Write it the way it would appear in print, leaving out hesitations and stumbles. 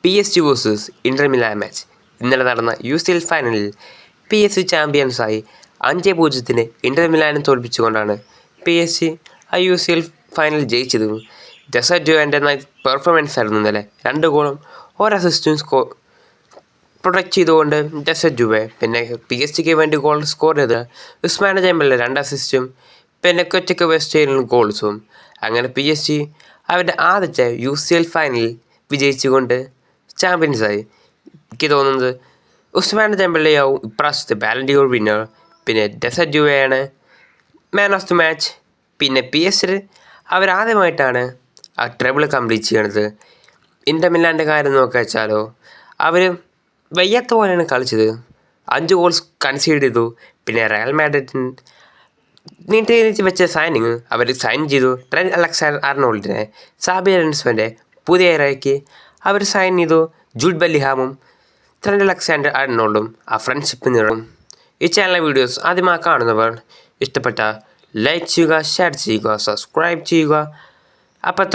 PSG versus Inter Milan match. ഇന്നലെ നടന്ന UCL ഫൈനലിൽ PSG ചാമ്പ്യൻസായി 5-0 ഇന്റർ മിലാനെ തോൽപ്പിച്ചുകൊണ്ടാണ് PSG ആ UCL ഫൈനൽ ജയിച്ചത്. ഡെസർട്ജോയുടെ പെർഫോമൻസ് ആയിരുന്നു ഇന്നലെ. 2 ഗോളും 1 അസിസ്റ്റും പ്രൊട്ടക്ട് ചെയ്തുകൊണ്ട് ഡെസർട്ജുവെ. പിന്നെ PSG വേണ്ടി ഗോൾ സ്കോർ ചെയ്ത് ഉസ്മാനെ ഡെംബെലെ 2 അസിസ്റ്റും പിന്നെ കൊച്ചക്ക് വെസ്റ്റേലും ഗോൾസും. അങ്ങനെ PSG അവരുടെ ആദ്യത്തെ UCL ഫൈനലിൽ വിജയിച്ചുകൊണ്ട് ചാമ്പ്യൻസായി. എനിക്ക് തോന്നുന്നത് ഉസ്മാൻ ഡെംബെലെയാവും ഇപ്രാവശ്യത്തെ ബാലൻ ഡി ഓർ വിന്നർ. പിന്നെ ഡെസർട്ജുവെയാണ് മാൻ ഓഫ് ദി മാച്ച്. പിന്നെ PSG അവരാദ്യമായിട്ടാണ് ആ ട്രബിൾ കംപ്ലീറ്റ് ചെയ്യണത്. ഇന്റർ മിലാൻ്റെ കാര്യം നോക്കുക വെച്ചാലോ, അവർ വയ്യാത്ത പോലെയാണ് കളിച്ചത്. 5 ഗോൾസ് കൺസീഡ് ചെയ്തു. പിന്നെ റയൽ മാഡ്രിഡ് നീട്ടി വെച്ച സൈനിങ് അവർ സൈൻ ചെയ്തു. ട്രെന്റ് അലക്സാണ്ടർ-ആർണോൾഡിനെ സാബി അലോൻസോൻ്റെ പുതിയ ഇറയ്ക്ക് അവർ സൈൻ ചെയ്തു. ജൂഡ് ബെല്ലിഹാമും ട്രെന്റ് അലക്സാണ്ടർ-ആർണോൾഡും ആ ഫ്രണ്ട്ഷിപ്പ് നിറവും. ഈ ചാനലിലെ വീഡിയോസ് ആദ്യമായി കാണുന്നവർ ഇഷ്ടപ്പെട്ട ലൈക്ക് ചെയ്യുക, ഷെയർ ചെയ്യുക, സബ്സ്ക്രൈബ് ചെയ്യുക. അപ്പോൾ